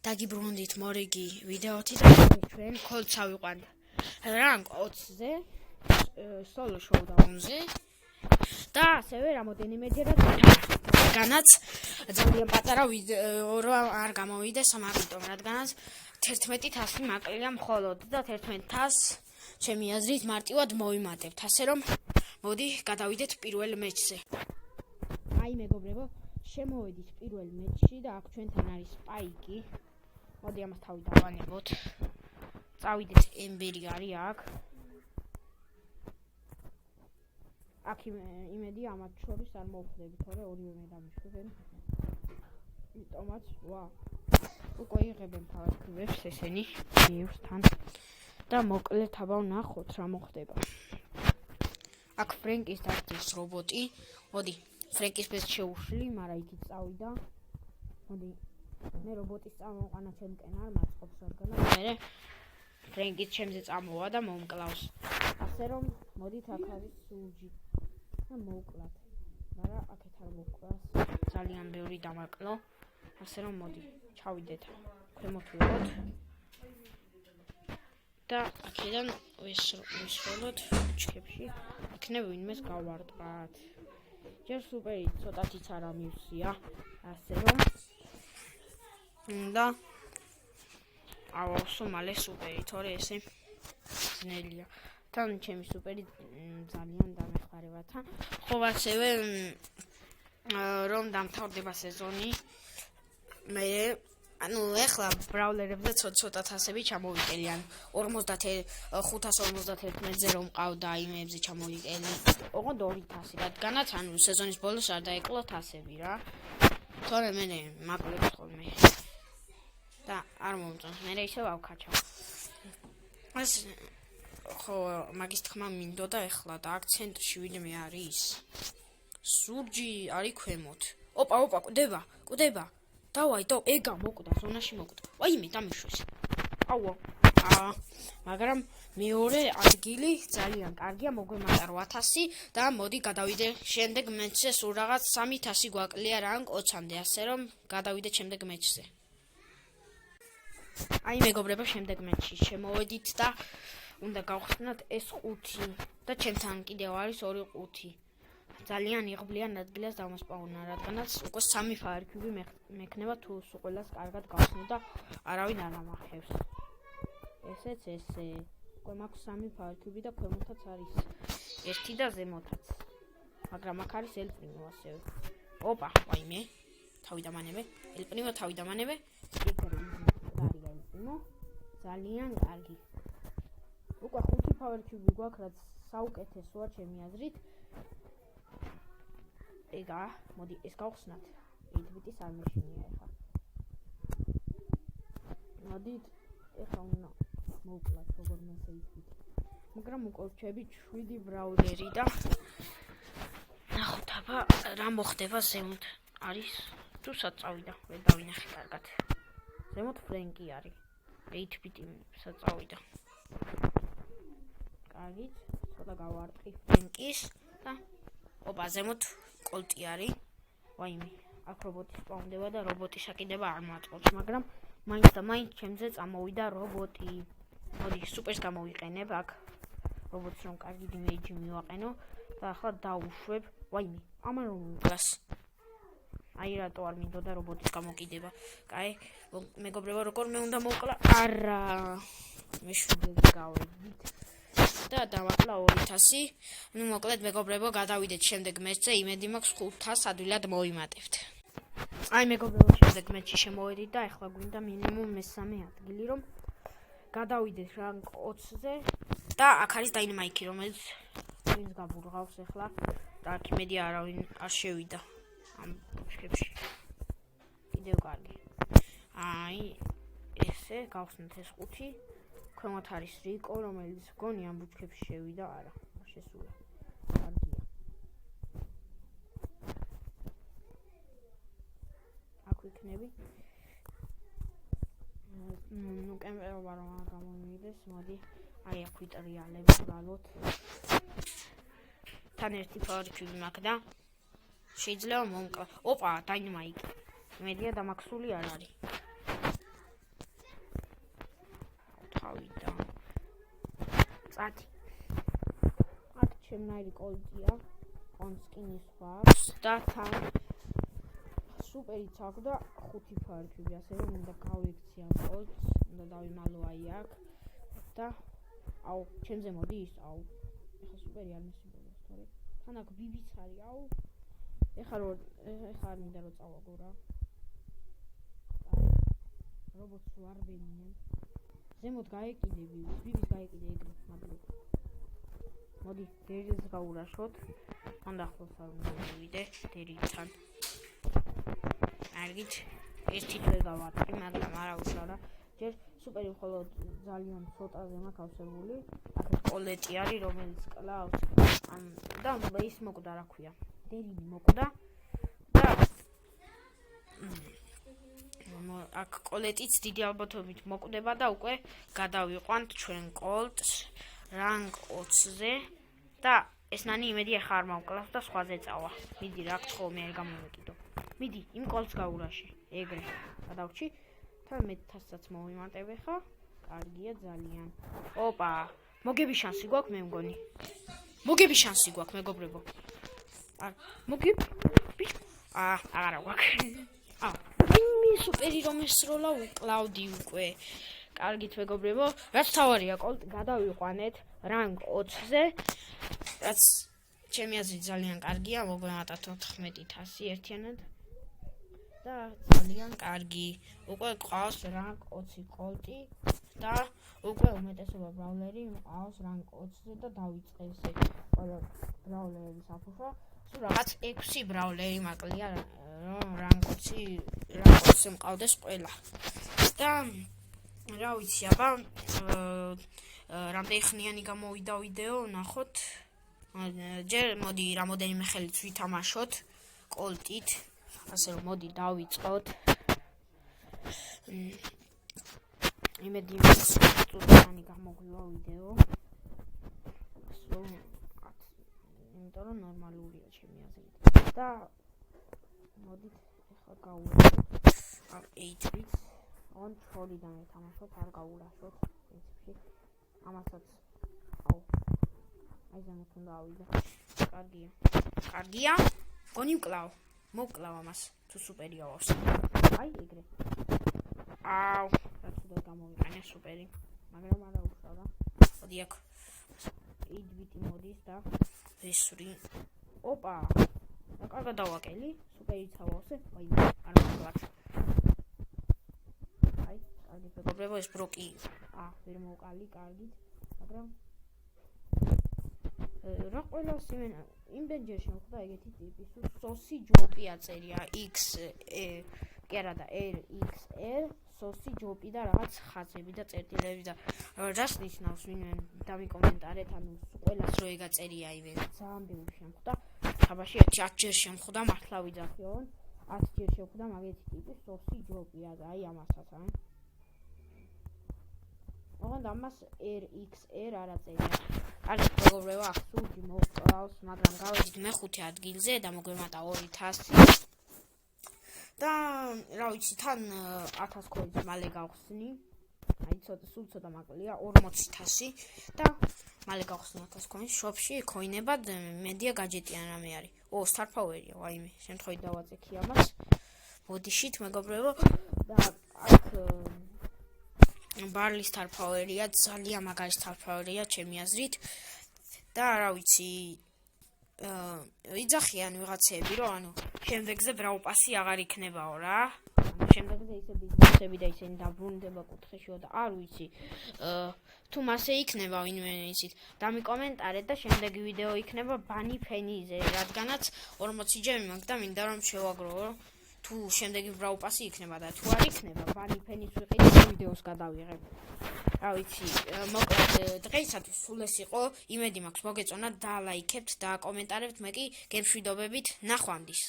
დაგიბრუნდით მორიგი ვიდეოთი და ჩვენ ქოლც ავიყვანთ რანგ 20-ზე სოლო შოუდაუნზე და ასევე რამოდენიმეჯერაც რადგანაც ძალიან პატარა ვიდეო არ გამოვიდეს ამიტომ რადგანაც 11,000 მაკლია მხოლოდ და 11,000 ჩემი აზრით მარტივად მოვიმატებთ ასე რომ მოდი გადავიდეთ პირველ მეჩზე აი მეგობრებო შემოვედით პირველ მეჩში და აქ ჩვენთან არის სპაიკი მოდი ამას თავი დავანებოთ წავიდეთ ემბერი არის აქ იმედი ამათ შორის არ მოვხდები თორე ორივე მე დამიშვებენ იმიტომაც ვა უკვე იღებენ თავის ესენი მიუსთან და მოკლედ აბა ვნახოთ რა მოხდება აქ ფრენკის დაგდეს რობოტი მოდი ფრენკის ფეს შეუშვი მაგრამ იქით წავიდა მოდი მე რობოტის წამოვყანა ჩემკენ არ მაწყობს რადგანაც მე ფრენკის ჩემზე წამოვა და მომკლავს ასე რომ მოდით აქ არის სურჯი და მოვკლათ მაგრამ აქეთ არ მოვკლას ძალიან ბევრი დამაკლო ასე რომ მოდი ჩავიდეთ ქვემოთ ვიყოთ და აქედან ვისროლოთ ჩქებში იქნებ ვინმეს გავარტყათ ჯერ სუპერი ცოტათიც არა მივსია ასე რომ და ავსო მალე სუპერი თორე ესე ძნელია თან ჩემი სუპერი ძალიან დამეხმარება თან ხო ასევე რომ დამთავრდება სეზონი მე ანუ ეხლა ბრაულერებზე ცოტა თასები ჩამოვიკელიან 551-ზე რომ მყავდა იმებზე ჩამოვიკელი ოღონდ 2,000 რადგანაც ანუ სეზონის ბოლოს არ დაეკლო თასები რა თორე მე მაკლებს ხოლმე და არ მომწონს მე ისევ ავკაჩავ ეს ხო მაგის თქმა მინდოდა ეხლა და აქ ცენტრში ვინმე არის სურჯი არის ქვემოთ ოპა კვდება დავაი ეგა მოკვდა ზონაში მოკვდა ვაიმე დამიშვეს აუა მაგრამ მეორე ადგილი ძალიან კარგია მოგვემატა 800 და მოდი გადავიდე შემდეგ მეჩზე სულ რაღაც 3,000 გვაკლია რანგ 20-მდე ასე რომ გადავიდე შემდეგ მეჩზე აი მეგობრებო შემდეგ მეჩში შემოვედით და უნდა გავხსნათ ეს 5 და ჩემთან კიდევ არის 2 5 ძალიან იღბლიან ადგილას დამოსპავნა რადგანაც უკვე 3 ფაერკიუბი მექნება თუ სულ ყველას კარგად გავხსნი და არავინ არ ამახევს ესეც ესე უკვე მაქვს 3 ფაერკიუბი და ქვემოთაც არის ერთი და ზემოთაც მაგრამ აქ არის ელპრიმო ასევე ოპა ვაიმე თავი დამანებე ელპრიმო თავი დამანებე ძალიან კარგი უკვე 5 ფაერკიუბი გვაქვს რაც საუკეთესოა ჩემი აზრით ეგა მოდი ეს გავხსნათ 8-ბიტის არ მეშინია ეხლა მოდით ეხლა უნდა მოვკლათ როგორ მეცე 8-ბიტი მაგრამ უკვე ვჩები 7 ბრაულერი და ნახოთ აბა რა მოხდება ზემოთ არის თუ საწავიდა ვერ დავინახე კარგად ზემოთ ფრენკი არის 8-ბიტი საწავიდა კარგით ცოტა გავარტყი ფრენკის და ოპა ზემოთ კოლტი არის ვაიმე აქ რობოტი სპაუნდება და რობოტი საკიდება არ მაწყობს მაგრამ მაინც და მაინც ჩემზე წამოვიდა რობოტი მოდი სუპერს გამოვიყენებ აქ რობოტს რომ კარგი დიმეიჯი მივაყენო და ახლა დავუშვებ ვაიმე ამან რომ მკლას აი რატო არ მინდოდა რობოტის გამოკიდება კაი მეგობრებო როგორ მე უნდა მოვკლა არა მეშვიდე გავედით და დავაკლა 2,000 ну მოკლედ მეგობრებო გადავიდეთ შემდეგ მეჩზე იმედი მაქვს 500 ადვილად მოვიმატებთ აი მეგობრებო შემდეგ მეჩში შემოვედით და ახლა გვინდა მინიმუმ მესამე ადგილი რომ გადავიდეთ რანგ 20-ზე და აქ არის დაინამაიკი რომელიც ვინც გაბურღავს ახლა და აქ იმედი არავინ არ შევიდა ამ ბუჩქებში კიდევ კარგი აი ესე გავხსნათ ეს 5 ქვემოთ არის რიკო რომელიც გონი ამ ბუჩქებში შევიდა არა შესულა კარგია აქ ვიქნები ну კემპერობა რომ გამომივიდეს მოდი აი აქ ვიტრიალებ ვალოთ თან ერთი ფაერკიუბი მაქვს და შეიძლება მომკლა ოპა დაინამაიკი მედია დამაქსული არ არის წათი. აქ ჩემნაირი კოლტია, კონსკინის ვარს და თან სუპერიც აქვს და 5 ფარფლი, ასევე მინდა კოლექცია კოლტს, უნდა დავიმალო აი აქ და აუ, ჩემზე მოდის, აუ. ეხა სუპერი არ მისიბოლოს, თორე თან აქ ბიბიც არის, აუ. ეხა არ მინდა რომ წავაგო რა. რობოტს ვარ ვენიან. ზემოთ გაეკიდე ბიბის გაეკიდე ეგრე, მადლობა. მოდი, დერილს გავურაშოთ. მან ახლოს არ უნდა მივიდე დერილთან. კარგით, ერთი თვე გავატყი, მაგრამ არა უშავ რა. ჯერ სუპერი მხოლოდ ძალიან ცოტაზე მაქვს ავსებული. აქ კოლეტი არის, რომელიც კლავს. და ის მოკვდა, რა ქვია. დერილი მოკვდა და აქ კოლეტიც დიდი ალბათობით მოკვდება და უკვე გადავიყვანთ ჩვენ კოლტს რანგ 20-ზე და ეს ნანი იმედი ახლა არ მოვკლავს და სხვაზე წავა. მიდი რა გთხოვ, მე არ გამომეკიდო. მიდი, იმ კოლტს გავურაში. ეგრე. გადავრჩი. თან მე 1000-საც მოვიმატებ ახლა. კარგია ძალიან. ოპა, მოგების შანსი გვაქვს მე მგონი. მოგების შანსი გვაქვს მეგობრებო. აღარა გვაქვს. მე სუპერი რომ ესროლა უკლავდი უკვე. კარგით მეგობრებო, რაც თავარია კოლტი გადავიყვანეთ რანგ 20-ზე. რაც ჩემი აზრით ძალიან კარგია, მოგვემატათ 14,000 ერთიანად. და ძალიან კარგი. უკვე ყავს რანგ 20 კოლტი და უკვე უმეტესობა ბრაულერი ყავს რანგ 20-ზე და დავიწყე ესე ყველა ბრაულერების აფუშვა. სულ რაღაც 6 ბრაულერი მაკლია რომ რანგ 20 მყავდეს ყველა. და რა ვიცი, აბა რამდენი ხნიანი გამოვიდა ვიდეო, ნახოთ. ჯერ მოდი რამოდენიმე ხელით ვითამაშოთ კოლტით. ასე რომ მოდი დავიწყოთ. იმედი მაქვს წუთიანი გამოგვივა ვიდეო. იმიტომ რომ ნორმალურია ჩემი აზრით. და მოდით ახლა გავუვარდეთ 8-bit. on 4-დან ეთამაშოთ, არ გავულაშოთ პრინციპში. ამასაც აუ. აი ზემოთ უნდა ავიდე. კარგია. კარგია. გონი ვკლავ. მოვკლავ ამას. თუ სუპერი ავავს. აი ეგრე. აუ, რა თქმა გამოვიყენე სუპერი. მაგრამ არა უშავ რა. მოდი აქ 8-bit მოდის და ესური. ოპა. და კარგად დავაკელი. სუპერიც ავავსე. აი, არ მოვკლავ. აი, კარგი მეგობრებო, ეს ბროკი. ვერ მოვყალი, კარგით. მაგრამ რა ყველას იმენჯერ შემოხდა ეგეთი ტიპის სოსი ჯოპი აწერია X კი არა და RXR სოსი ჯოპი და რაღაც ხაზები და წერტილები და რას ნიშნავს ვინმე დამიკომენტარეთ, ანუ ყველას რო ეგ აწერია იმენ ძალიან ბევრი შემოხდა. თაბაში 10 ჯერ შემოხდა მართლა ვიძახიონ 10 ჯერ შემოხდა მაგეთი ტიპის სოსი ჯოპი აი ამასაც აი ოღონდ ამას RXR არ აწერია. კარგი მეგობრებო, აქ სულში მოვკლავს, მაგრამ გავედით მე-5 ადგილზე და მოგვემატა 2,000. და რა ვიცი, თან 1000 კოინს მალე გავხსნი. აი ცოტა მაკლია 40,000 და მალე გავხსნი 1000 კოინს. შოპში კოინებად მედია გაჯეტიან რამე არის. Star Power-ია, ვაიმე, შემთხვევით დავაწექი ამას. ბოდიშით მეგობრებო და აქ Barley Star Power-ია, ძალიან მაგარი Star Power-ია ჩემი აზრით. და რა ვიცი, იძახიან ვიღაცები, რომ ანუ შემდეგზე ბრაუპასი აღარ იქნებაო რა. ანუ შემდეგზე ისე ბიზნესები და ისინი დაბრუნდება კუთხეშიო და არ ვიცი. თუ მასე იქნება ვინმე იცით, დამიკომენტარეთ და შემდეგი ვიდეო იქნება ბანი ფენიზე, რადგანაც 40 ჯერ მაგდა მინდა რომ შევაგრო. თუ შემდეგი ბრაუპასი იქნება და თუ არ იქნება, ბანი ფენის ვიყიდე და ვიდეოს გადავიღებ. რა ვიცი, მოკლედ დღეისათვის სულ ეს იყო. იმედი მაქვს მოგეწონათ და ლაიქებთ და კომენტარებთ, მე კი გემშვიდობებით ნახვამდის.